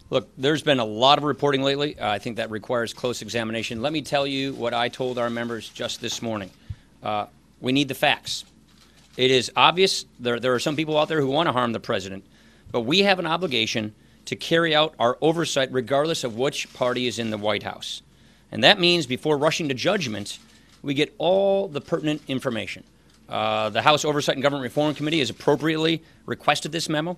Look, there's been a lot of reporting lately. I think that requires close examination. Let me tell you what I told our members just this morning. We need the facts. It is obvious there are some people out there who want to harm the president, but we have an obligation to carry out our oversight regardless of which party is in the White House. And that means before rushing to judgment, we get all the pertinent information. The House Oversight and Government Reform Committee has appropriately requested this memo.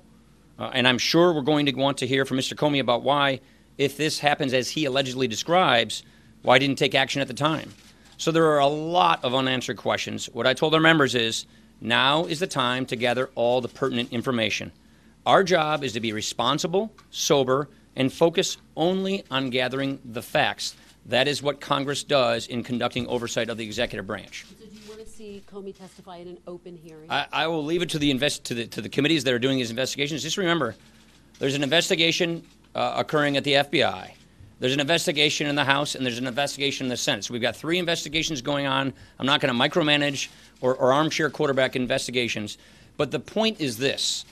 And I'm sure we're going to want to hear from Mr. Comey about why, if this happens as he allegedly describes, why he didn't take action at the time. So there are a lot of unanswered questions. What I told our members is, now is the time to gather all the pertinent information. Our job is to be responsible, sober, and focus only on gathering the facts. That is what Congress does in conducting oversight of the executive branch. So do you want to see Comey testify in an open hearing? I will leave it to the committees that are doing these investigations. Just remember, there's an investigation occurring at the FBI. There's an investigation in the House, and there's an investigation in the Senate. So we've got 3 investigations going on. I'm not going to micromanage or armchair quarterback investigations. But the point is this.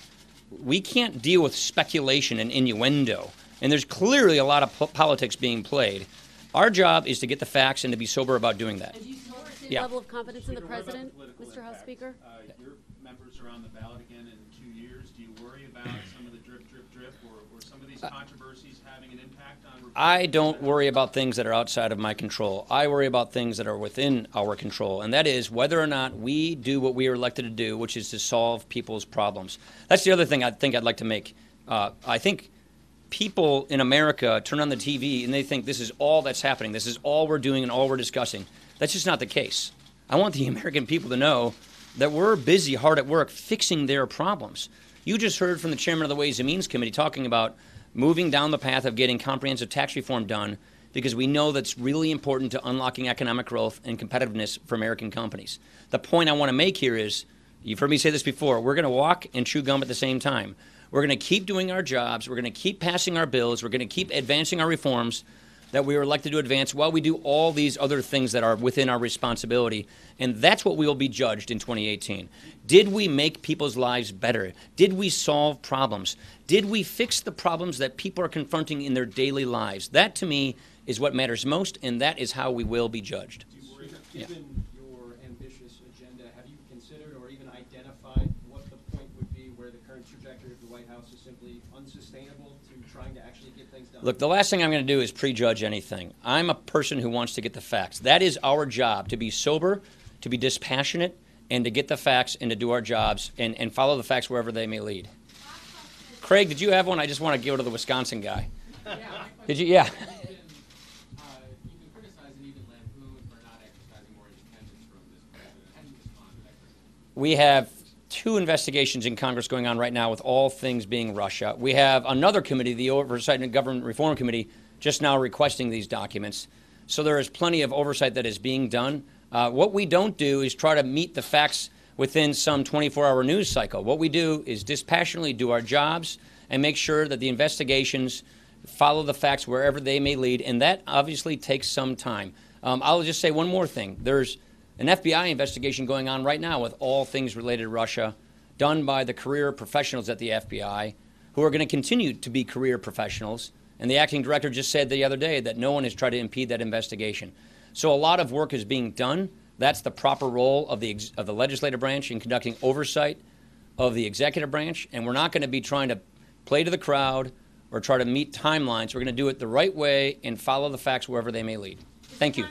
We can't deal with speculation and innuendo. And there's clearly a lot of politics being played. Our job is to get the facts and to be sober about doing that. And do you still see a level of confidence in the president, Mr. House Speaker? Your members are on the ballot again in 2 years. Do you worry about some of the drip, or some of these controversies having an impact on Republicans? I don't worry about things that are outside of my control. I worry about things that are within our control, and that is whether or not we do what we are elected to do, which is to solve people's problems. That's the other thing I think I'd like to make. I think people in America turn on the TV and they think this is all that's happening. This is all we're doing and all we're discussing. That's just not the case. I want the American people to know that we're busy, hard at work, fixing their problems. You just heard from the chairman of the Ways and Means Committee talking about moving down the path of getting comprehensive tax reform done because we know that's really important to unlocking economic growth and competitiveness for American companies. The point I want to make here is, you've heard me say this before, we're going to walk and chew gum at the same time. We're going to keep doing our jobs. We're going to keep passing our bills. We're going to keep advancing our reforms that we were elected to advance while we do all these other things that are within our responsibility. And that's what we will be judged in 2018. Did we make people's lives better? Did we solve problems? Did we fix the problems that people are confronting in their daily lives? That, to me, is what matters most, and that is how we will be judged. Given your ambitious agenda, have you considered or even identified what the point would be where the current trajectory of the White House is simply unsustainable to trying to actually get things done? Look, the last thing I'm going to do is prejudge anything. I'm a person who wants to get the facts. That is our job, to be sober, to be dispassionate, and to get the facts and to do our jobs and follow the facts wherever they may lead. Craig, did you have one? I just want to go to the Wisconsin guy. Yeah. Did you? Yeah. You've been criticized and even lampooned for not exercising more independence from this president. How do you respond to that criticism? We have 2 investigations in Congress going on right now with all things being Russia. We have another committee, the Oversight and Government Reform Committee, just now requesting these documents. So there is plenty of oversight that is being done. What we don't do is try to meet the facts within some 24-hour news cycle. What we do is dispassionately do our jobs and make sure that the investigations follow the facts wherever they may lead, and that obviously takes some time. I'll just say one more thing. There's an FBI investigation going on right now with all things related to Russia, done by the career professionals at the FBI, who are going to continue to be career professionals. And the acting director just said the other day that no one has tried to impede that investigation. So a lot of work is being done. That's the proper role of the legislative branch in conducting oversight of the executive branch. And we're not going to be trying to play to the crowd or try to meet timelines. We're going to do it the right way and follow the facts wherever they may lead. Thank you.